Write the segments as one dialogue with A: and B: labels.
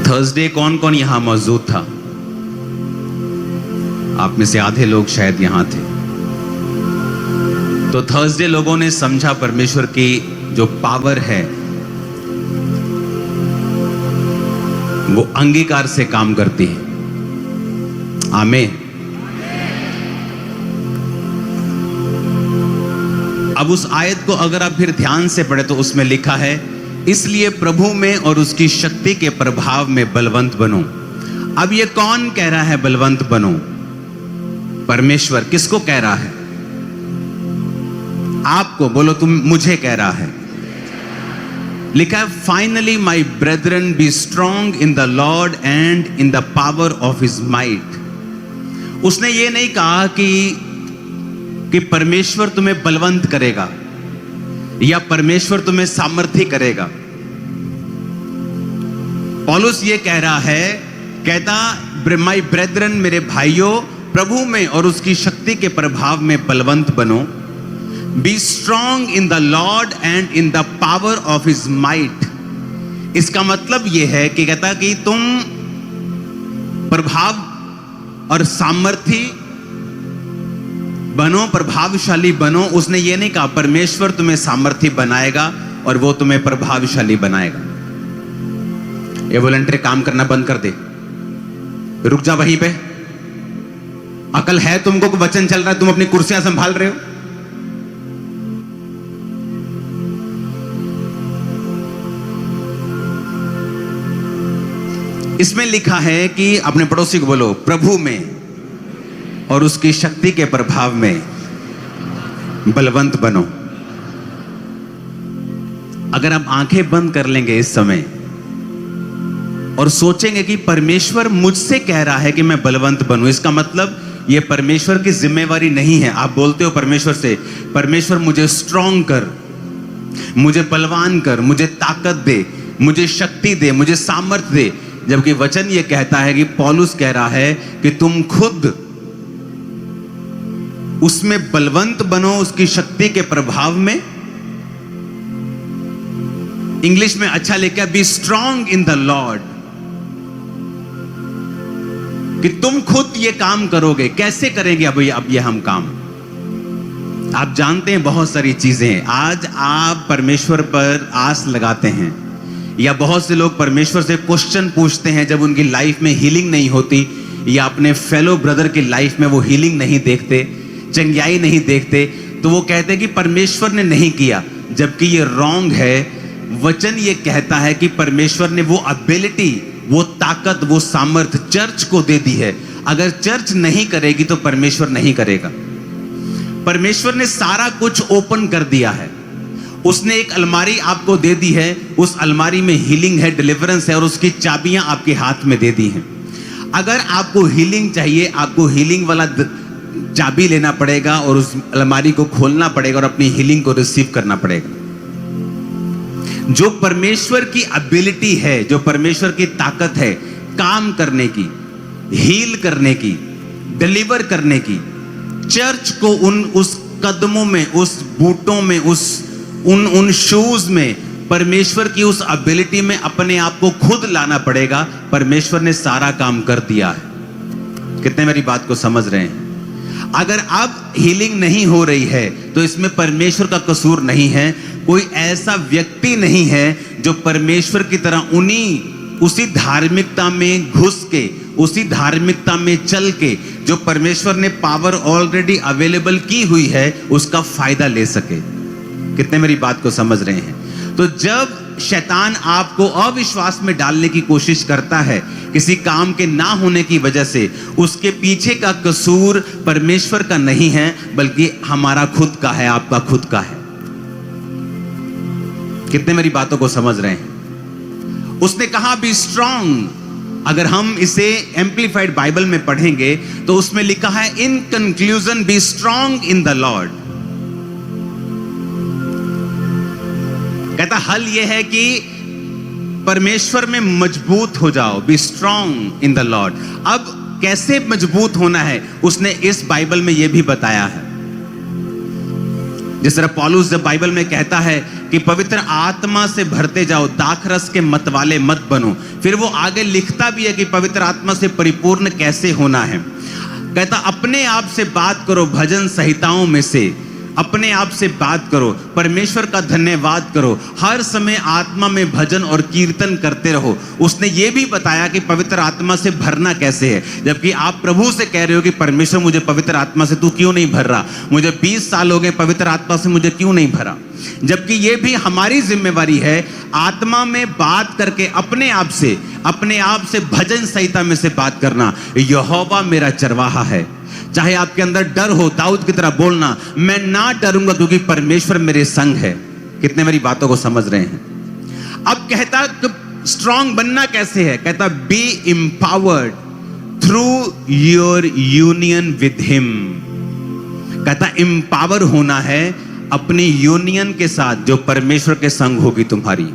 A: Thursday कौन कौन यहां मौजूद था? आप में से आधे लोग शायद यहां थे। तो थर्सडे लोगों ने समझा परमेश्वर की जो पावर है वो अंगीकार से काम करती है। आमीन। अब उस आयत को अगर आप फिर ध्यान से पढ़े तो उसमें लिखा है, इसलिए प्रभु में और उसकी शक्ति के प्रभाव में बलवंत बनो। अब ये कौन कह रहा है बलवंत बनो? परमेश्वर। किसको कह रहा है? आपको। बोलो तुम। मुझे कह रहा है। लिखा है, finally my brethren be strong in the Lord and in the power of his might. उसने ये नहीं कहा कि परमेश्वर तुम्हें बलवंत करेगा या परमेश्वर तुम्हें सामर्थ्य करेगा। पौलुस ये कह रहा है, कहता माय ब्रेदरन, मेरे भाइयों, प्रभु में और उसकी शक्ति के प्रभाव में बलवंत बनो। Be strong in the Lord and in the power of his might. इसका मतलब यह है कि कहता कि तुम प्रभाव और सामर्थ्य बनो, प्रभावशाली बनो। उसने ये नहीं कहा परमेश्वर तुम्हें सामर्थ्य बनाएगा और वो तुम्हें प्रभावशाली बनाएगा। ये वॉलंटियर काम करना बंद कर दे, रुक जा वहीं पे। अकल है तुमको? वचन चल रहा है, तुम अपनी कुर्सियां संभाल रहे हो। इसमें लिखा है कि अपने पड़ोसी को बोलो, प्रभु में और उसकी शक्ति के प्रभाव में बलवंत बनो। अगर आप आंखें बंद कर लेंगे इस समय और सोचेंगे कि परमेश्वर मुझसे कह रहा है कि मैं बलवंत बनूं, इसका मतलब यह परमेश्वर की जिम्मेवारी नहीं है। आप बोलते हो परमेश्वर से, परमेश्वर मुझे स्ट्रॉन्ग कर, मुझे बलवान कर, मुझे ताकत दे, मुझे शक्ति दे, मुझे सामर्थ्य दे। जबकि वचन यह कहता है कि पौलुस कह रहा है कि तुम खुद उसमें बलवंत बनो, उसकी शक्ति के प्रभाव में। इंग्लिश में अच्छा लिखा, be strong in the Lord. कि तुम खुद ये काम करोगे। कैसे करेंगे अब ये हम काम? आप जानते हैं बहुत सारी चीजें। आज आप परमेश्वर पर आस लगाते हैं, या बहुत से लोग परमेश्वर से क्वेश्चन पूछते हैं जब उनकी लाइफ में हीलिंग नहीं होती, या अपने फेलो ब्रदर की लाइफ में वो हीलिंग नहीं देखते, चंगाई नहीं देखते, तो वो कहते हैं कि परमेश्वर ने नहीं किया। जबकि ये रॉन्ग है। वचन ये कहता है कि परमेश्वर ने वो एबिलिटी, वो ताकत, वो सामर्थ चर्च को दे दी है। अगर चर्च नहीं करेगी तो परमेश्वर नहीं करेगा। परमेश्वर ने सारा कुछ ओपन कर दिया है। उसने एक अलमारी आपको दे दी है, उस अलमारी में हीलिंग है, डिलीवरेंस है, और उसकी चाबियां आपके हाथ में दे दी हैं। अगर आपको हीलिंग चाहिए, आपको हीलिंग वाला चाबी लेना पड़ेगा और उस अलमारी को खोलना पड़ेगा और अपनी हीलिंग को रिसीव करना पड़ेगा। जो परमेश्वर की एबिलिटी है, जो परमेश्वर की ताकत है काम करने की, हील करने की, डिलीवर करने की, चर्च को उस कदमों में, उस बूटों में, उन शूज में परमेश्वर की उस एबिलिटी में अपने आप को खुद लाना पड़ेगा। परमेश्वर ने सारा काम कर दिया है। कितने मेरी बात को समझ रहे हैं? अगर अब हीलिंग नहीं हो रही है तो इसमें परमेश्वर का कसूर नहीं है। कोई ऐसा व्यक्ति नहीं है जो परमेश्वर की तरह उसी धार्मिकता में घुस के, उसी धार्मिकता में चल के, जो परमेश्वर ने पावर ऑलरेडी अवेलेबल की हुई है, उसका फायदा ले सके। कितने मेरी बात को समझ रहे हैं? तो जब शैतान आपको अविश्वास में डालने की कोशिश करता है किसी काम के ना होने की वजह से, उसके पीछे का कसूर परमेश्वर का नहीं है, बल्कि हमारा खुद का है, आपका खुद का है। कितने मेरी बातों को समझ रहे हैं? उसने कहा बी स्ट्रॉन्ग। अगर हम इसे एम्प्लीफाइड बाइबल में पढ़ेंगे तो उसमें लिखा है, in conclusion be strong in the Lord. कहता हल यह है कि परमेश्वर में मजबूत हो जाओ, be strong in the Lord. अब कैसे मजबूत होना है उसने इस बाइबल में यह भी बताया है। जिस तरह पौलुस जब बाइबल में कहता है कि पवित्र आत्मा से भरते जाओ, दाखरस के मतवाले मत बनो। फिर वो आगे लिखता भी है कि पवित्र आत्मा से परिपूर्ण कैसे होना है। कहता अपने आप से बात करो, भजन संहिताओं में से अपने आप से बात करो, परमेश्वर का धन्यवाद करो, हर समय आत्मा में भजन और कीर्तन करते रहो। उसने ये भी बताया कि पवित्र आत्मा से भरना कैसे है, जबकि आप प्रभु से कह रहे हो कि परमेश्वर मुझे पवित्र आत्मा से तू क्यों नहीं भर रहा, मुझे 20 साल हो गए पवित्र आत्मा से मुझे क्यों नहीं भरा। जबकि ये भी हमारी जिम्मेवारी है, आत्मा में बात करके अपने आप से भजन संहिता में से बात करना। यहोवा मेरा चरवाहा है। चाहे आपके अंदर डर हो, दाऊद की तरह बोलना, मैं ना डरूंगा क्योंकि परमेश्वर मेरे संग है। कितने मेरी बातों को समझ रहे हैं। अब कहता स्ट्रांग बनना कैसे है, कहता B empowered through your union with him. कहता एम्पावर होना है अपनी यूनियन के साथ जो परमेश्वर के संग होगी तुम्हारी।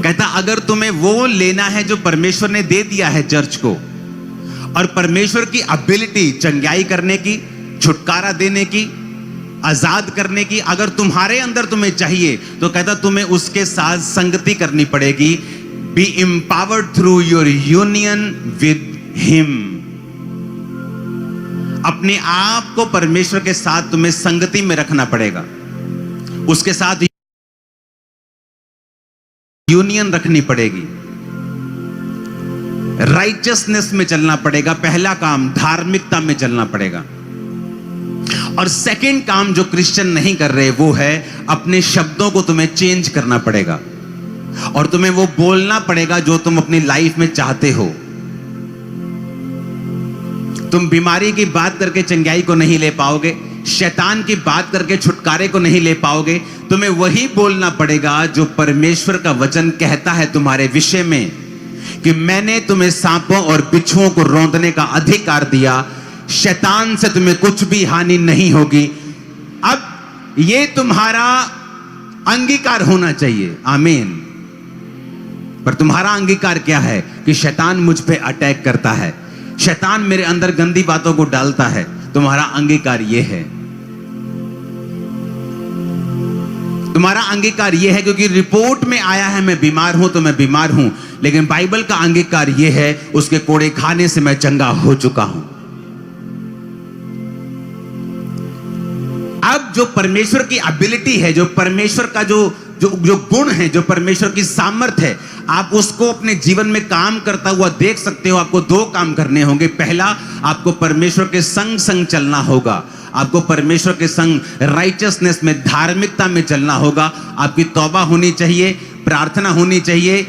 A: कहता अगर तुम्हें वो लेना है जो परमेश्वर ने दे दिया है चर्च को, और परमेश्वर की एबिलिटी चंगाई करने की, छुटकारा देने की, आजाद करने की अगर तुम्हारे अंदर तुम्हें चाहिए, तो कहता तुम्हें उसके साथ संगति करनी पड़ेगी। B empowered through your union with him. अपने आप को परमेश्वर के साथ तुम्हें संगति में रखना पड़ेगा, उसके साथ यूनियन रखनी पड़ेगी, राइचियसनेस में चलना पड़ेगा। पहला काम धार्मिकता में चलना पड़ेगा। और सेकंड काम जो क्रिश्चियन नहीं कर रहे वो है अपने शब्दों को तुम्हें चेंज करना पड़ेगा, और तुम्हें वो बोलना पड़ेगा जो तुम अपनी लाइफ में चाहते हो। तुम बीमारी की बात करके चंगाई को नहीं ले पाओगे, शैतान की बात करके छुटकारे को नहीं ले पाओगे। तुम्हें वही बोलना पड़ेगा जो परमेश्वर का वचन कहता है तुम्हारे विषय में, कि मैंने तुम्हें सांपों और बिच्छुओं को रौंदने का अधिकार दिया, शैतान से तुम्हें कुछ भी हानि नहीं होगी। अब ये तुम्हारा अंगीकार होना चाहिए। आमीन। पर तुम्हारा अंगीकार क्या है कि शैतान मुझ पे अटैक करता है, शैतान मेरे अंदर गंदी बातों को डालता है। तुम्हारा अंगीकार यह है, तुम्हारा अंगीकार यह है, क्योंकि रिपोर्ट में आया है मैं बीमार हूं तो मैं बीमार हूं, लेकिन बाइबल का अंगीकार यह है उसके कोड़े खाने से मैं चंगा हो चुका हूं। अब जो परमेश्वर की एबिलिटी है, जो परमेश्वर का जो गुण है, जो परमेश्वर की सामर्थ्य है, आप उसको अपने जीवन में काम करता हुआ देख सकते हो। आपको दो काम करने होंगे। पहला, आपको परमेश्वर के संग संग चलना होगा। आपको परमेश्वर के संग राइचियसनेस में, धार्मिकता में चलना होगा। आपकी तौबा होनी चाहिए, प्रार्थना होनी चाहिए,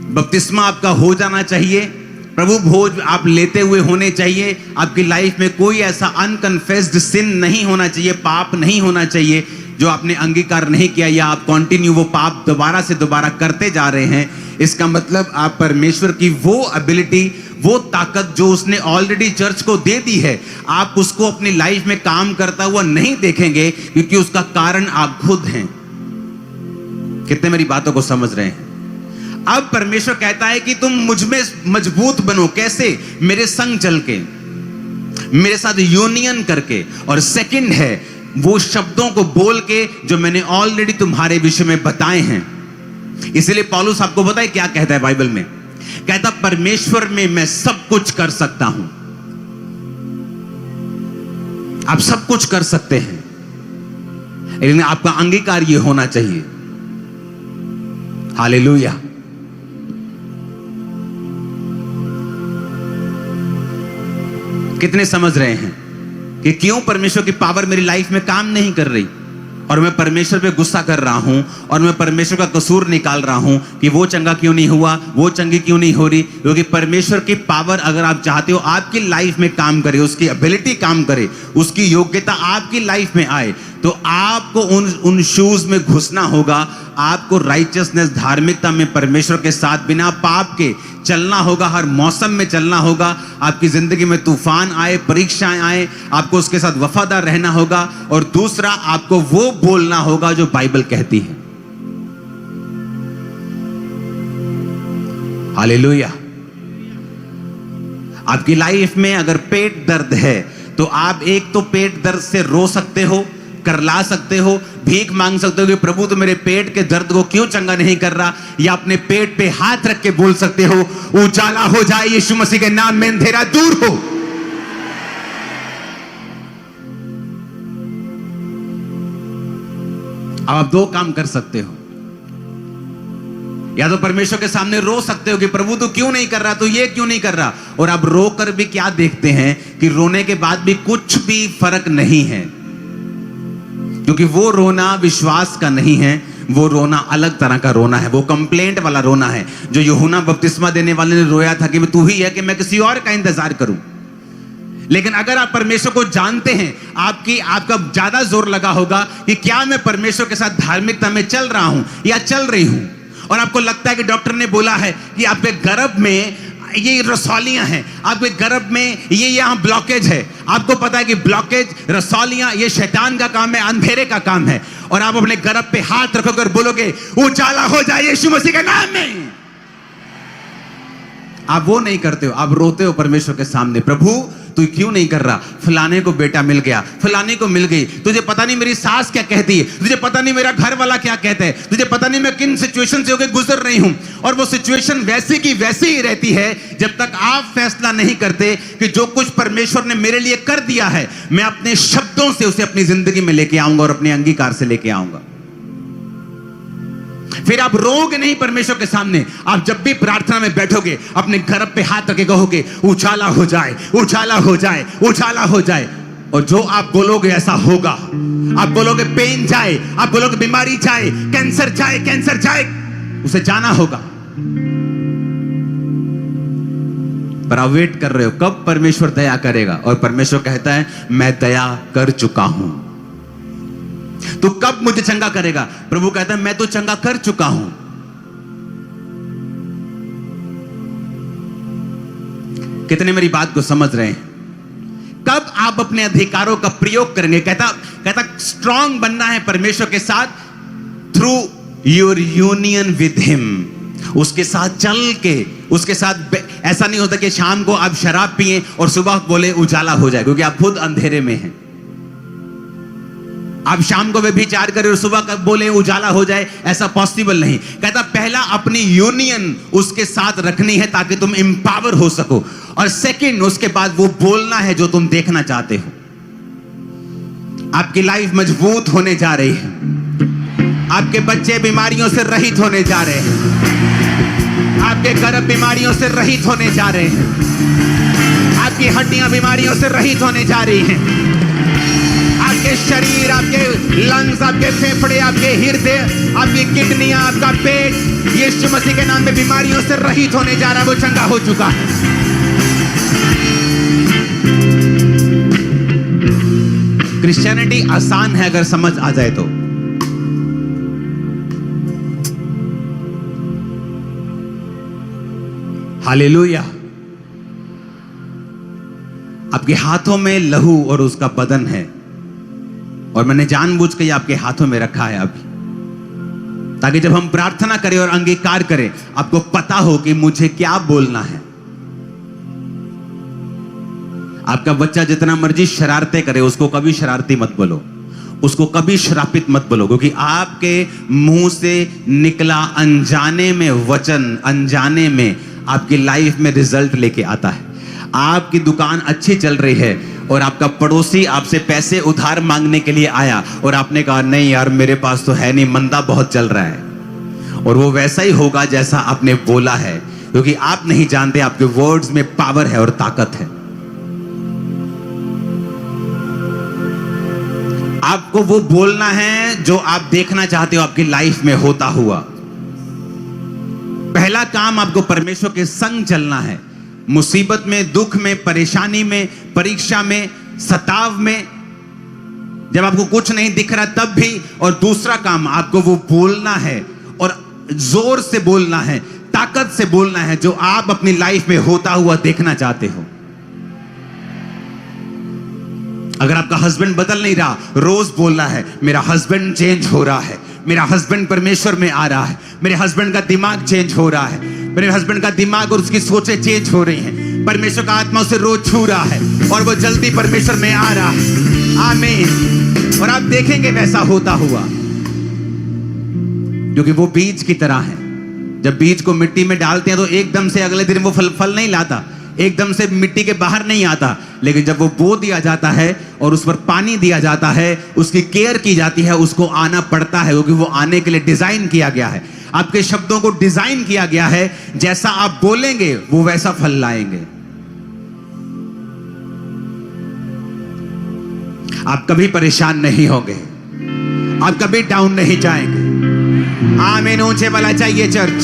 A: बपतिस्मा आपका हो जाना चाहिए, प्रभु भोज आप लेते हुए होने चाहिए। आपकी लाइफ में कोई ऐसा अनकन्फेस्ड सिन नहीं होना चाहिए, पाप नहीं होना चाहिए जो आपने अंगीकार नहीं किया, या आप कंटिन्यू वो पाप दोबारा से दोबारा करते जा रहे हैं। इसका मतलब आप परमेश्वर की वो एबिलिटी, वो ताकत जो उसने ऑलरेडी चर्च को दे दी है, आप उसको अपनी लाइफ में काम करता हुआ नहीं देखेंगे, क्योंकि उसका कारण आप खुद हैं। कितने मेरी बातों को समझ रहे हैं। अब परमेश्वर कहता है कि तुम मुझ में मजबूत बनो। कैसे? मेरे संग चल के, मेरे साथ यूनियन करके। और सेकंड है वो शब्दों को बोल के जो मैंने ऑलरेडी तुम्हारे विषय में बताए हैं। इसलिए पौलुस आपको पता है क्या कहता है बाइबल में? कहता परमेश्वर में मैं सब कुछ कर सकता हूं। आप सब कुछ कर सकते हैं, लेकिन आपका अंगीकार यह होना चाहिए। हालेलुया। कितने समझ रहे हैं कि क्यों परमेश्वर की पावर मेरी लाइफ में काम नहीं कर रही, और मैं परमेश्वर पे गुस्सा कर रहा हूं, और मैं परमेश्वर का कसूर निकाल रहा हूं कि वो चंगा क्यों नहीं हुआ, वो चंगी क्यों नहीं हो रही। क्योंकि परमेश्वर की पावर अगर आप चाहते हो आपकी लाइफ में काम करे, उसकी एबिलिटी काम करे, उसकी योग्यता आपकी लाइफ में आए, तो आपको उन शूज में घुसना होगा। आपको राइचियसनेस, धार्मिकता में परमेश्वर के साथ बिना पाप के चलना होगा। हर मौसम में चलना होगा। आपकी जिंदगी में तूफान आए, परीक्षाएं आए, आपको उसके साथ वफादार रहना होगा। और दूसरा, आपको वो बोलना होगा जो बाइबल कहती है। हालेलुया। आपकी लाइफ में अगर पेट दर्द है तो आप एक तो पेट दर्द से रो सकते हो, करला सकते हो, भीख मांग सकते हो कि प्रभु तो मेरे पेट के दर्द को क्यों चंगा नहीं कर रहा, या अपने पेट पे हाथ रख के बोल सकते हो उजाला हो जाए यीशु मसीह के नाम में, अंधेरा दूर हो। अब आप दो काम कर सकते हो, या तो परमेश्वर के सामने रो सकते हो कि प्रभु तू क्यों नहीं कर रहा, तो ये क्यों नहीं कर रहा, और आप रो कर भी क्या देखते हैं कि रोने के बाद भी कुछ भी फर्क नहीं है, क्योंकि वो रोना विश्वास का नहीं है, वो रोना अलग तरह का रोना है, वो कंप्लेंट वाला रोना है, जो यूहन्ना बपतिस्मा देने वाले ने रोया था कि तू ही है कि मैं किसी और का इंतजार करूं। लेकिन अगर आप परमेश्वर को जानते हैं, आपका ज्यादा जोर लगा होगा कि क्या मैं परमेश्वर के साथ धार्मिकता में चल रहा हूं या चल रही हूं, और आपको लगता है कि डॉक्टर ने बोला है कि आपके गर्भ में ये रसौलियां हैं, आपके गर्भ में ये यहां ब्लॉकेज है, आपको पता है कि ब्लॉकेज, रसौलियां ये शैतान का काम है, अंधेरे का काम है, और आप अपने गर्भ पे हाथ रखोगे और बोलोगे उजाला हो जाए यीशु मसीह के नाम में। आप वो नहीं करते हो, आप रोते हो परमेश्वर के सामने, प्रभु तू क्यों नहीं कर रहा, फलाने को बेटा मिल गया, फलाने को मिल गई, तुझे पता नहीं मेरी सास क्या कहती है, तुझे पता नहीं मेरा घर वाला क्या कहता है, तुझे पता नहीं मैं किन सिचुएशन से होकर गुजर रही हूं, और वो सिचुएशन वैसी की वैसी ही रहती है जब तक आप फैसला नहीं करते कि जो कुछ परमेश्वर ने मेरे लिए कर दिया है मैं अपने शब्दों से उसे अपनी जिंदगी में लेके आऊंगा और अपने अंगीकार से लेके आऊंगा। फिर आप रोगे नहीं परमेश्वर के सामने, आप जब भी प्रार्थना में बैठोगे अपने गर्भ पे हाथ रखे कहोगे उजाला हो जाए, उजाला हो जाए, उजाला हो जाए, और जो आप बोलोगे ऐसा होगा। आप बोलोगे पेन जाए, आप बोलोगे बीमारी जाए, कैंसर जाए, कैंसर जाए, उसे जाना होगा। पर आप वेट कर रहे हो कब परमेश्वर दया करेगा, और परमेश्वर कहता है मैं दया कर चुका हूं, तू कब मुझे चंगा करेगा, प्रभु कहता है मैं तो चंगा कर चुका हूं। कितने मेरी बात को समझ रहे हैं? कब आप अपने अधिकारों का प्रयोग करेंगे? कहता स्ट्रांग बनना है परमेश्वर के साथ through your union with him, उसके साथ चल के, उसके साथ ऐसा नहीं होता कि शाम को आप शराब पिए और सुबह बोले उजाला हो जाए, क्योंकि आप खुद अंधेरे में हैं। आप शाम को व्यभिचार करें और सुबह कब बोले उजाला हो जाए, ऐसा पॉसिबल नहीं। कहता पहला अपनी यूनियन उसके साथ रखनी है ताकि तुम एम्पावर हो सको, और सेकंड उसके बाद वो बोलना है जो तुम देखना चाहते हो। आपकी लाइफ मजबूत होने जा रही है, आपके बच्चे बीमारियों से रहित होने जा रहे हैं, आपके गर्भ बीमारियों से रहित होने जा रहे हैं, आपकी हड्डियां बीमारियों से रहित होने जा रही हैं, आपके शरीर, आपके लंग्स, आपके फेफड़े, आपके हृदय, आपकी किडनियां, आपका पेट यीशु मसीह के नाम में बीमारियों से रहित होने जा रहा है, वो चंगा हो चुका है। क्रिश्चियनिटी आसान है अगर समझ आ जाए तो। हालेलुया। आपके हाथों में लहू और उसका बदन है, और मैंने जानबूझ के आपके हाथों में रखा है अभी, ताकि जब हम प्रार्थना करें और अंगीकार करें आपको पता हो कि मुझे क्या बोलना है। आपका बच्चा जितना मर्जी शरारतें करे उसको कभी शरारती मत बोलो, उसको कभी श्रापित मत बोलो, क्योंकि आपके मुंह से निकला अनजाने में वचन अनजाने में आपकी लाइफ में रिजल्ट लेके आता है। आपकी दुकान अच्छी चल रही है और आपका पड़ोसी आपसे पैसे उधार मांगने के लिए आया और आपने कहा नहीं यार मेरे पास तो है नहीं, मंदा बहुत चल रहा है, और वो वैसा ही होगा जैसा आपने बोला है, क्योंकि आप नहीं जानते आपके वर्ड्स में पावर है और ताकत है। आपको वो बोलना है जो आप देखना चाहते हो आपकी लाइफ में होता हुआ। पहला काम आपको परमेश्वर के संग चलना है, मुसीबत में, दुख में, परेशानी में, परीक्षा में, सताव में, जब आपको कुछ नहीं दिख रहा तब भी। और दूसरा काम आपको वो बोलना है, और जोर से बोलना है, ताकत से बोलना है जो आप अपनी लाइफ में होता हुआ देखना चाहते हो। अगर आपका हस्बैंड बदल नहीं रहा, रोज बोलना है मेरा हस्बैंड चेंज हो रहा है, मेरा हस्बैंड परमेश्वर में आ रहा है, मेरे हस्बैंड का दिमाग चेंज हो रहा है, मेरे हस्बैंड का दिमाग और उसकी सोचें चेंज हो रही हैं, परमेश्वर का आत्मा उसे रोज छू रहा है, और वो जल्दी परमेश्वर में आ रहा है। आमीन। और आप देखेंगे वैसा होता हुआ, क्योंकि वो बीज की तरह है। जब बीज को मिट्टी में डालते हैं तो एकदम से अगले दिन वो फल नहीं लाता, एकदम से मिट्टी के बाहर नहीं आता। लेकिन जब वो बो दिया जाता है और उस पर पानी दिया जाता है, उसकी केयर की जाती है, उसको आना पड़ता है, क्योंकि वो आने के लिए डिजाइन किया गया है। आपके शब्दों को डिजाइन किया गया है, जैसा आप बोलेंगे वो वैसा फल लाएंगे। आप कभी परेशान नहीं होंगे, आप कभी डाउन नहीं जाएंगे। आमीन। ऊंचे वाला चाहिए चर्च।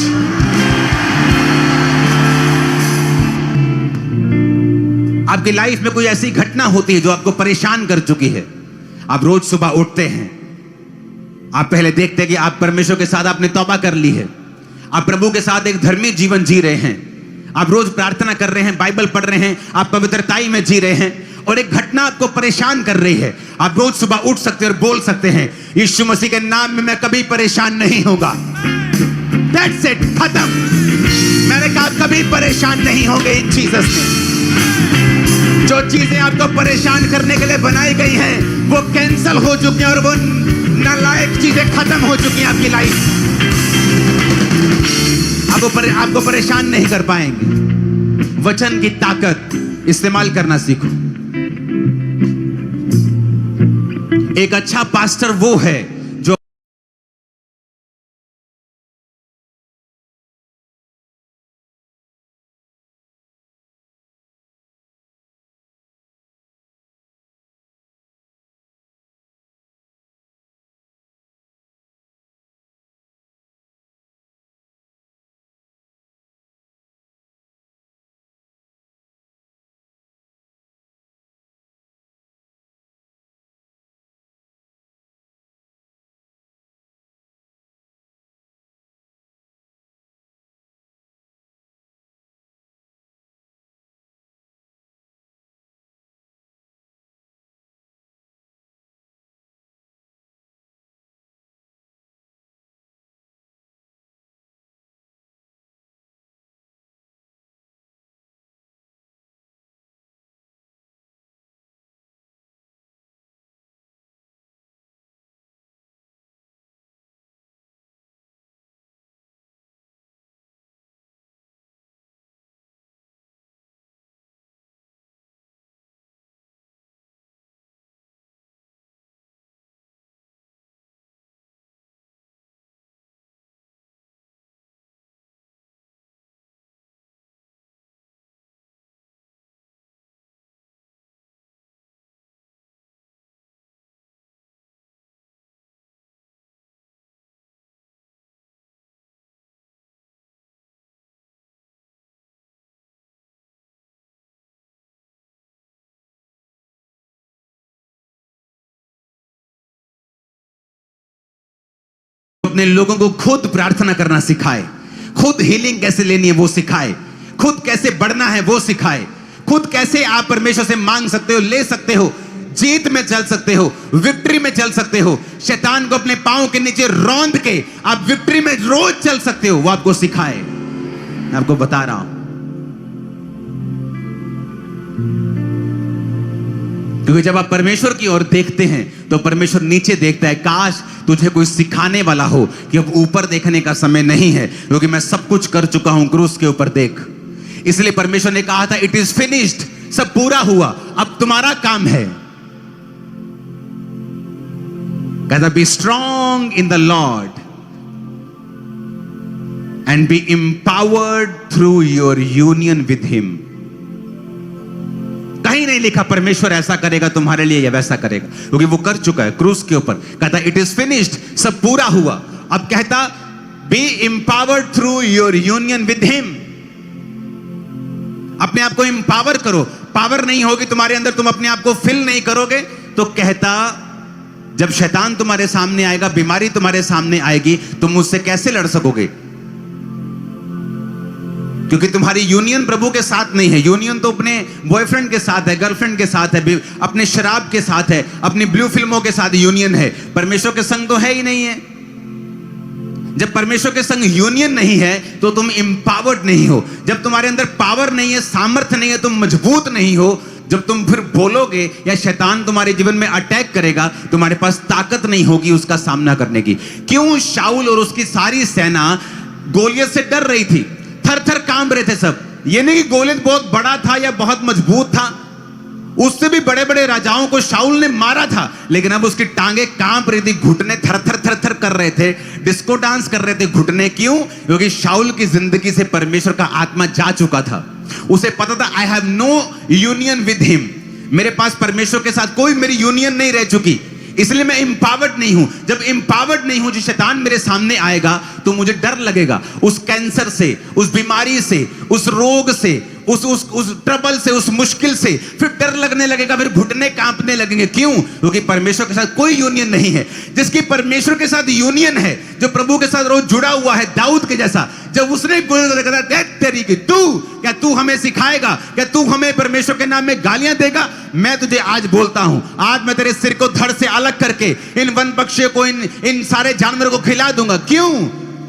A: आपकी लाइफ में कोई ऐसी घटना होती है जो आपको परेशान कर चुकी है। आप रोज सुबह उठते हैं, आप पहले देखते हैं कि आप परमेश्वर के साथ आपने तौबा कर ली है, आप प्रभु के साथ एक धर्मी जीवन जी रहे हैं, आप रोज प्रार्थना कर रहे हैं, बाइबल पढ़ रहे हैं, आप पवित्रताई में जी रहे हैं, और एक घटना आपको परेशान कर रही है। आप रोज सुबह उठ सकते हैं और बोल सकते हैं, यीशु मसीह के नाम में मैं कभी परेशान नहीं होगा। That's it, खत्म। मैंने कहा कभी परेशान नहीं होंगे इन जीसस में। जो चीजें आपको परेशान करने के लिए बनाई गई हैं वो कैंसल हो चुकी हैं, और वो नालायक चीजें खत्म हो चुकी हैं आपकी लाइफ। आपको परेशान नहीं कर पाएंगे। वचन की ताकत इस्तेमाल करना सीखो। एक अच्छा पास्टर वो है जो अपने लोगों को खुद प्रार्थना करना सिखाए, खुद हीलिंग कैसे लेनी है वो सिखाए, खुद कैसे बढ़ना है वो सिखाए, खुद कैसे आप परमेश्वर से मांग सकते हो, ले सकते हो, जीत में चल सकते हो, विक्ट्री में चल सकते हो, शैतान को अपने पांव के नीचे रौंद के आप विक्ट्री में रोज चल सकते हो, वो आपको सिखाए। मैं आपको बता रहा हूं, क्योंकि जब आप परमेश्वर की ओर देखते हैं तो परमेश्वर नीचे देखता है। काश तुझे कोई सिखाने वाला हो कि अब ऊपर देखने का समय नहीं है, क्योंकि मैं सब कुछ कर चुका हूं, क्रूस के ऊपर देख। इसलिए परमेश्वर ने कहा था इट इज फिनिश्ड, सब पूरा हुआ, अब तुम्हारा काम है। कहता be strong in the Lord and B empowered through your union with him. कहीं नहीं लिखा परमेश्वर ऐसा करेगा तुम्हारे लिए या वैसा करेगा, क्योंकि वो कर चुका है क्रूस के ऊपर। कहता इट इज फिनिश्ड, सब पूरा हुआ। अब कहता B empowered through your union with him. अपने आप को एम्पावर करो। पावर नहीं होगी तुम्हारे अंदर, तुम अपने आप को फिल नहीं करोगे, तो कहता जब शैतान तुम्हारे सामने आएगा, बीमारी तुम्हारे सामने आएगी, तुम उससे कैसे लड़ सकोगे? क्योंकि तुम्हारी यूनियन प्रभु के साथ नहीं है। यूनियन तो अपने बॉयफ्रेंड के साथ है, गर्लफ्रेंड के साथ है, अपने शराब के साथ है, अपनी ब्लू फिल्मों के साथ यूनियन है। परमेश्वर के संग तो है ही नहीं है। जब परमेश्वर के संग यूनियन नहीं है तो तुम एम्पावर्ड नहीं हो। जब तुम्हारे अंदर पावर नहीं है, सामर्थ्य नहीं है, तुम मजबूत नहीं हो, जब तुम फिर बोलोगे या शैतान तुम्हारे जीवन में अटैक करेगा, तुम्हारे पास ताकत नहीं होगी उसका सामना करने की। क्यों? शाऊल और उसकी सारी सेना गोलियत से डर रही थी, थर थर कांप रहे थे सब। ये नहीं कि गोलियत बहुत बड़ा था या बहुत मजबूत था, उससे भी बड़े बड़े राजाओं को शाऊल ने मारा था, लेकिन अब उसकी टांगे कांप रही थी, घुटने थर थर थर थर कर रहे थे, डिस्को डांस कर रहे थे घुटने। क्यों? क्योंकि शाऊल की जिंदगी से परमेश्वर का आत्मा जा चुका था। उसे पता था I have no union with him, मेरे पास परमेश्वर के साथ कोई मेरी यूनियन नहीं रह चुकी, इसलिए मैं इंपावर्ड नहीं हूं। जब इंपावर्ड नहीं हूं, जो शैतान मेरे सामने आएगा तो मुझे डर लगेगा, उस कैंसर से, उस बीमारी से, उस रोग से, उस ट्रबल से, उस मुश्किल से फिर डर लगने लगेगा, फिर घुटने कांपने लगेंगे। क्यों? क्योंकि परमेश्वर के साथ कोई यूनियन नहीं है। जिसकी परमेश्वर के साथ यूनियन है, जो प्रभु के साथ रोज जुड़ा हुआ है, दाऊद के जैसा, जब उसने तेरी की तू हमें सिखाएगा, क्या तू हमें परमेश्वर के नाम में गालियां देगा? मैं तुझे आज बोलता हूं, आज मैं तेरे सिर को धड़ से अलग करके इन वन पक्षियों को, इन सारे जानवरों को खिला दूंगा। क्यों?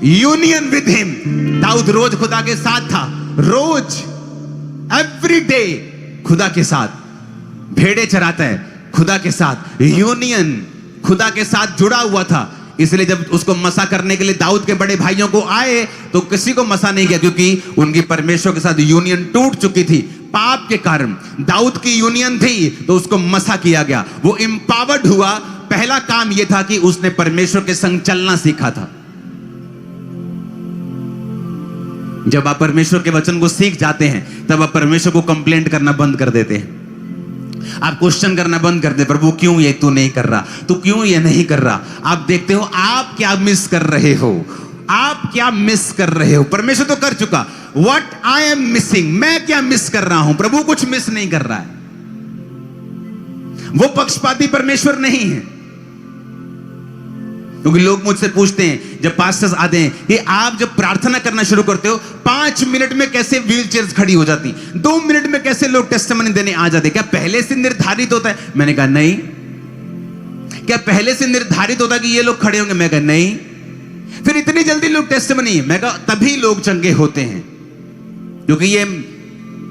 A: Union with him. दाऊद रोज खुदा के साथ था, रोज एवरी डे खुदा के साथ, भेड़े चराता है खुदा के साथ, यूनियन खुदा के साथ जुड़ा हुआ था। इसलिए जब उसको मसा करने के लिए दाऊद के बड़े भाइयों को आए तो किसी को मसा नहीं किया, क्योंकि उनकी परमेश्वर के साथ यूनियन टूट चुकी थी पाप के कारण। दाऊद की यूनियन थी तो उसको मसा किया गया, वो इंपावर्ड हुआ। पहला काम यह था कि उसने परमेश्वर के संग चलना सीखा था। जब आप परमेश्वर के वचन को सीख जाते हैं तब आप परमेश्वर को कंप्लेंट करना बंद कर देते हैं, आप क्वेश्चन करना बंद कर देते, प्रभु क्यों ये तू नहीं कर रहा, तू क्यों ये नहीं कर रहा। आप देखते हो आप क्या मिस कर रहे हो, आप क्या मिस कर रहे हो। परमेश्वर तो कर चुका, व्हाट आई एम मिसिंग, मैं क्या मिस कर रहा हूं। प्रभु कुछ मिस नहीं कर रहा है, वो पक्षपाती परमेश्वर नहीं है। क्योंकि लोग मुझसे पूछते हैं जब पास्टर्स आते हैं कि आप जब प्रार्थना करना शुरू करते हो 5 मिनट में कैसे व्हील चेयर्स खड़ी हो जाती, 2 मिनट में कैसे लोग टेस्टिमनी देने आ जाते, क्या पहले से निर्धारित होता है? मैंने कहा नहीं। क्या पहले से निर्धारित होता कि ये लोग खड़े होंगे? मैं कहा नहीं। फिर इतनी जल्दी लोग टेस्टिमनी, मैं कहा तभी लोग चंगे होते हैं, क्योंकि ये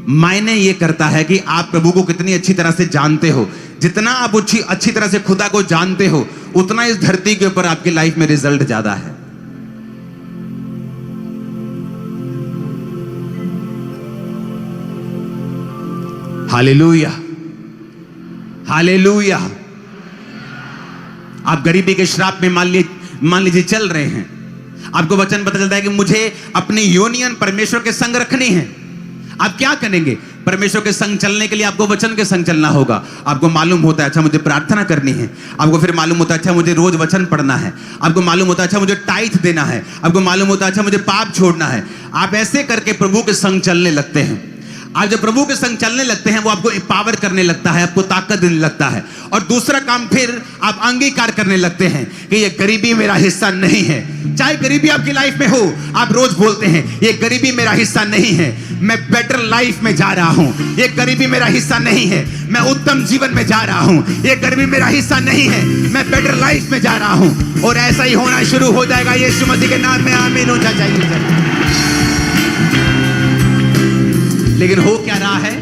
A: मायने ये करता है कि आप प्रभु को कितनी अच्छी तरह से जानते हो। जितना आप अच्छी तरह से खुदा को जानते हो, उतना इस धरती के ऊपर आपकी लाइफ में रिजल्ट ज्यादा है। Hallelujah, hallelujah. आप गरीबी के श्राप में मान लीजिए चल रहे हैं, आपको वचन पता चलता है कि मुझे अपनी यूनियन परमेश्वर के संग रखनी है। आप क्या करेंगे? परमेश्वर के संग चलने के लिए आपको वचन के संग चलना होगा। आपको मालूम होता है अच्छा मुझे प्रार्थना करनी है, आपको फिर मालूम होता है अच्छा मुझे रोज वचन पढ़ना है, आपको मालूम होता है अच्छा मुझे टाइथ देना है, आपको मालूम होता है अच्छा मुझे पाप छोड़ना है। आप ऐसे करके प्रभु के संग चलने लगते हैं। आप जब प्रभु के संग चलने लगते हैं, वो आपको एम्पावर करने लगता है, आपको ताकत देने लगता है। और दूसरा काम, फिर आप अंगीकार करने लगते हैं कि ये गरीबी मेरा हिस्सा नहीं है। चाहे गरीबी आपकी लाइफ में हो, आप रोज बोलते हैं ये गरीबी मेरा हिस्सा नहीं है, मैं बेटर लाइफ में जा रहा हूं। ये गरीबी मेरा हिस्सा नहीं है, मैं उत्तम जीवन में जा रहा हूं। ये गरीबी मेरा हिस्सा नहीं है, मैं बेटर लाइफ में जा रहा हूं। और ऐसा ही होना शुरू हो जाएगा यीशु मसीह के नाम में, आमीन हो जाए। लेकिन हो क्या रहा है?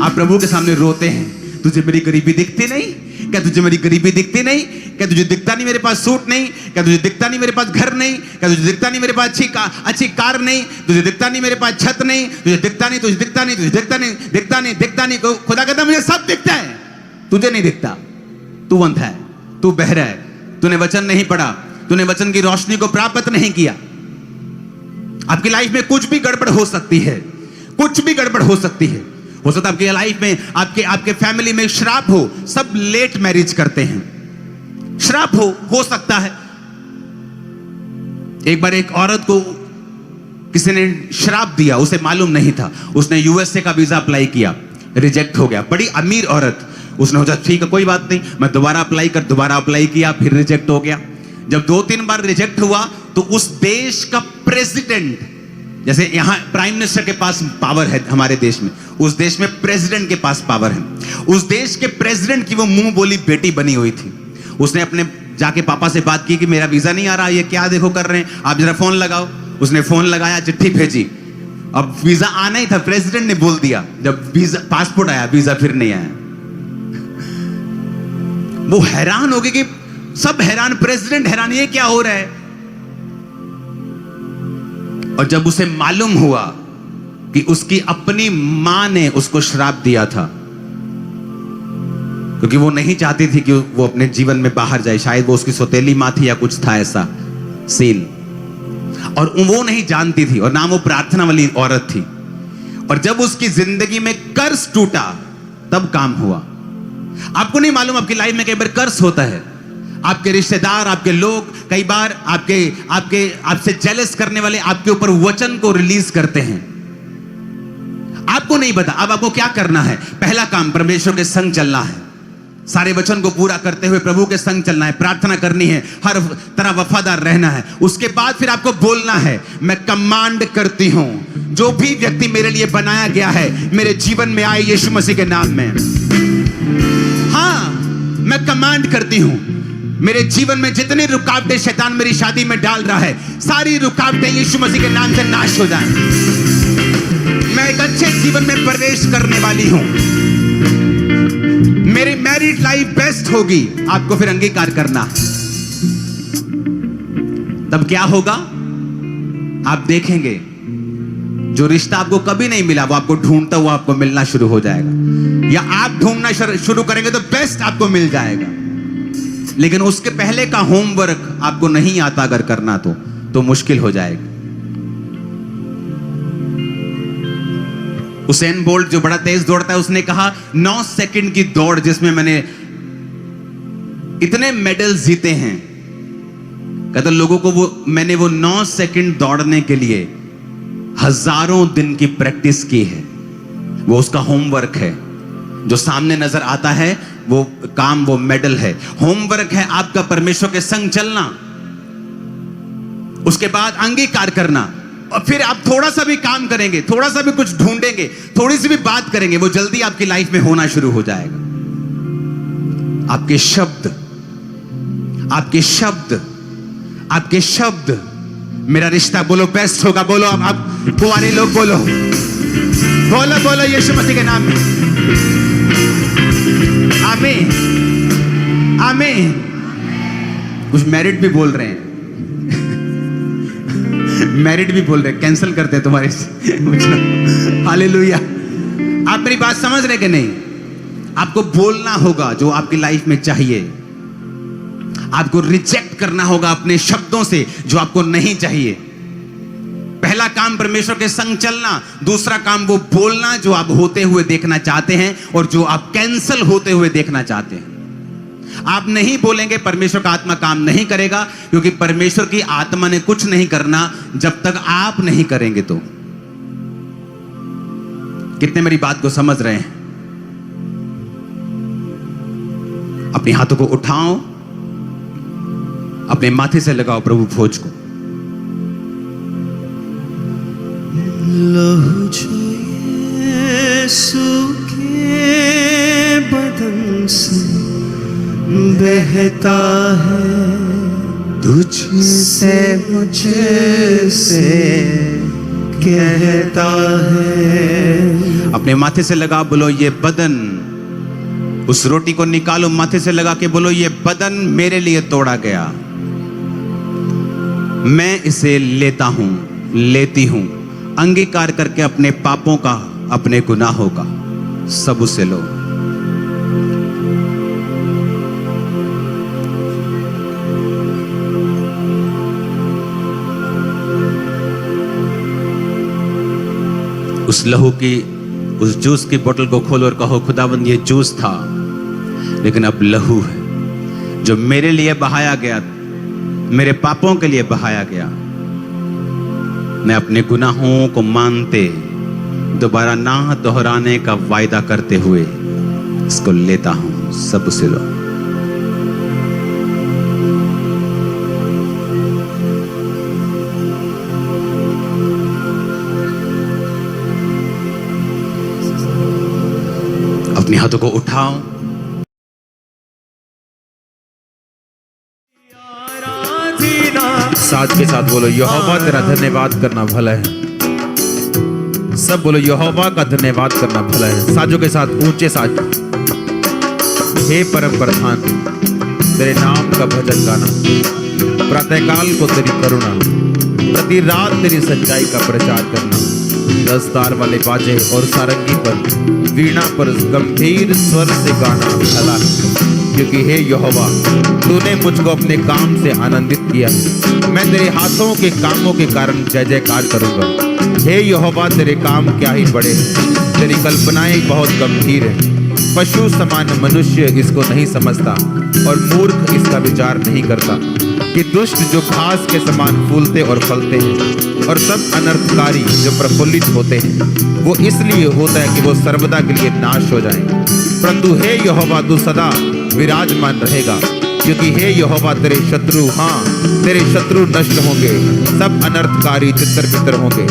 A: आप प्रभु के सामने रोते हैं, तुझे मेरी गरीबी दिखती नहीं क्या? तुझे मेरी गरीबी दिखती नहीं क्या? तुझे दिखता नहीं मेरे पास सूट नहीं क्या? तुझे दिखता नहीं मेरे पास घर नहीं क्या? तुझे दिखता नहीं मेरे पास अच्छी कार नहीं? तुझे दिखता नहीं मेरे पास छत नहीं? तुझे दिखता नहीं, तुझे दिखता नहीं, तुझे दिखता नहीं, दिखता नहीं, दिखता नहीं। खुदा कहता मुझे सब दिखता है, तुझे नहीं दिखता। तू अंधा है, तू बहरा है, तूने वचन नहीं पढ़ा, तूने वचन की रोशनी को प्राप्त नहीं किया। आपकी लाइफ में कुछ भी गड़बड़ हो सकती है, कुछ भी गड़बड़ हो सकती है। हो सकता है आपकी लाइफ में, आपके फैमिली में श्राप हो, सब लेट मैरिज करते हैं, श्राप हो सकता है। एक बार एक औरत को किसी ने श्राप दिया, उसे मालूम नहीं था, उसने यूएसए का वीजा अप्लाई किया, रिजेक्ट हो गया। बड़ी अमीर औरत, उसने सोचा ठीक है कोई बात नहीं, मैं दोबारा अप्लाई किया, फिर रिजेक्ट हो गया। जब 2-3 बार रिजेक्ट हुआ तो उस देश का प्रेसिडेंट, जैसे यहां प्राइम मिनिस्टर के पास पावर है हमारे देश में, उस देश में प्रेसिडेंट के पास पावर है। उस देश के प्रेसिडेंट की वो मुंह बोली बेटी बनी हुई थी। उसने अपने जाके पापा से बात की कि मेरा वीजा नहीं आ रहा, ये क्या देखो कर रहे हैं, आप जरा फोन लगाओ। उसने फोन लगाया, चिट्ठी भेजी, अब वीजा आना ही था, प्रेसिडेंट ने बोल दिया। जब वीजा पासपोर्ट आया, वीजा फिर नहीं आया। वो हैरान हो गए कि सब हैरान, प्रेसिडेंट हैरान, ये क्या हो रहा है। और जब उसे मालूम हुआ कि उसकी अपनी मां ने उसको श्राप दिया था, क्योंकि वो नहीं चाहती थी कि वो अपने जीवन में बाहर जाए, शायद वो उसकी सौतेली मां थी या कुछ था ऐसा सीन, और वो नहीं जानती थी, और ना वो प्रार्थना वाली औरत थी। और जब उसकी जिंदगी में कर्ज टूटा तब काम हुआ। आपको नहीं मालूम, आपकी लाइफ में कई बार कर्ज होता है। आपके रिश्तेदार, आपके लोग कई बार आपसे जेलस करने वाले आपके ऊपर वचन को रिलीज करते हैं, आपको नहीं पता। अब आपको क्या करना है? पहला काम, परमेश्वर के संग चलना है, सारे वचन को पूरा करते हुए प्रभु के संग चलना है, प्रार्थना करनी है, हर तरह वफादार रहना है। उसके बाद फिर आपको बोलना है, मैं कमांड करती हूं, जो भी व्यक्ति मेरे लिए बनाया गया है मेरे जीवन में आए यीशु मसीह के नाम में। हाँ, मैं कमांड करती हूं, मेरे जीवन में जितनी रुकावटें शैतान मेरी शादी में डाल रहा है, सारी रुकावटें यीशु मसीह के नाम से नाश हो जाएं। मैं एक अच्छे जीवन में प्रवेश करने वाली हूं, मेरी मैरिड लाइफ बेस्ट होगी। आपको फिर अंगीकार करना। तब क्या होगा? आप देखेंगे जो रिश्ता आपको कभी नहीं मिला वो आपको ढूंढता हुआ आपको मिलना शुरू हो जाएगा, या आप ढूंढना शुरू करेंगे तो बेस्ट आपको मिल जाएगा। लेकिन उसके पहले का होमवर्क आपको नहीं आता अगर करना तो मुश्किल हो जाएगा। उसेन बोल्ट जो बड़ा तेज दौड़ता है, उसने कहा 9 सेकंड की दौड़ जिसमें मैंने इतने मेडल जीते हैं, कहते लोगों को मैंने वो 9 सेकंड दौड़ने के लिए हजारों दिन की प्रैक्टिस की है। वो उसका होमवर्क है। जो सामने नजर आता है वो काम, वो मेडल है। होमवर्क है आपका परमेश्वर के संग चलना, उसके बाद अंगीकार करना, और फिर आप थोड़ा सा भी काम करेंगे, थोड़ा सा भी कुछ ढूंढेंगे, थोड़ी सी भी बात करेंगे, वो जल्दी आपकी लाइफ में होना शुरू हो जाएगा। आपके शब्द, आपके शब्द, आपके शब्द, मेरा रिश्ता बोलो बेस्ट होगा। बोलो आप कुंवारे लोग बोलो, बोलो बोलो यीशु मसीह के नाम में। आमीन, आमीन। कुछ मैरिड भी बोल रहे हैं, मैरिड भी बोल रहे हैं, कैंसिल करते हैं तुम्हारे हालेलुया। आप मेरी बात समझ रहे कि नहीं? आपको बोलना होगा जो आपकी लाइफ में चाहिए। आपको रिजेक्ट करना होगा अपने शब्दों से जो आपको नहीं चाहिए। पहला काम परमेश्वर के संग चलना, दूसरा काम वो बोलना जो आप होते हुए देखना चाहते हैं और जो आप कैंसिल होते हुए देखना चाहते हैं। आप नहीं बोलेंगे, परमेश्वर का आत्मा काम नहीं करेगा, क्योंकि परमेश्वर की आत्मा ने कुछ नहीं करना जब तक आप नहीं करेंगे। तो कितने मेरी बात को समझ रहे हैं? अपने हाथों को उठाओ, अपने माथे से लगाओ प्रभु भोज को।
B: लहू जो यीशु के बदन से बहता है, तुझसे मुझसे कहता है।
A: अपने माथे से लगा, बोलो ये बदन, उस रोटी को निकालो, माथे से लगा के बोलो ये बदन मेरे लिए तोड़ा गया, मैं इसे लेता हूं, लेती हूं। अंगीकार करके अपने पापों का, अपने गुनाहों का सब उसे लो। उस लहू की, उस जूस की बोतल को खोलो और कहो खुदावंद ये जूस था, लेकिन अब लहू है जो मेरे लिए बहाया गया, मेरे पापों के लिए बहाया गया। मैं अपने गुनाहों को मानते, दोबारा ना दोहराने का वायदा करते हुए इसको लेता हूं। सब उसे लो। अपने हाथों को उठाओ, साथ के साथ बोलो यहोवा तेरा धन्यवाद करना भला है।
C: सब बोलो यहोवा का धन्यवाद करना भला है। साजों के साथ ऊंचे साज। हे परम प्रधान, तेरे नाम का भजन गाना, प्रातःकाल को तेरी करुणा, प्रति रात तेरी सच्चाई का प्रचार करना। 10 तार वाले बाजे और सारंगी पर, वीणा पर गंभीर स्वर से गाना भला है, क्योंकि हे यहोवा, तूने मुझको अपने काम से आनंदित किया है। मैं तेरे हाथों के कामों के कारण जय जयकार करूंगा। हे यहोवा, तेरे काम क्या ही बड़े हैं, तेरी कल्पनाएं बहुत गंभीर हैं। पशु समान मनुष्य इसको नहीं समझता और मूर्ख इसका विचार नहीं करता कि दुष्ट जो घास के समान फूलते और फलते हैं और सब अनर्थकारी जो प्रफुल्लित होते हैं, वो इसलिए होता है कि वो सर्वदा के लिए नाश हो जाएं। परंतु हे यहोवा, तू सदा विराजमान रहेगा, क्योंकि हे यहोवा, तेरे शत्रु, हाँ तेरे शत्रु नष्ट होंगे, सब अनर्थकारी तितर बितर होंगे।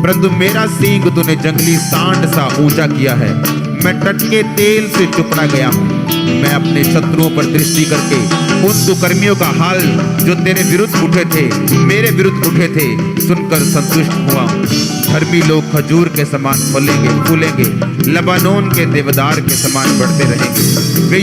C: परंतु मेरा सींग तूने जंगली सांड सा ऊंचा किया है। मैं टटके तेल से चुपड़ा गया हूँ। मैं अपने शत्रुओं पर दृष्टि करके उन दुष्कर्मियों का हाल जो तेरे विरुद्ध उठे थे, मेरे विरुद्ध उठे थे, सुनकर संतुष्ट हुआ हूँ। धर्मी लोग खजूर के समान फलेंगे, फूलेंगे, लबानोन के देवदार के समान बढ़ते रहेंगे। वे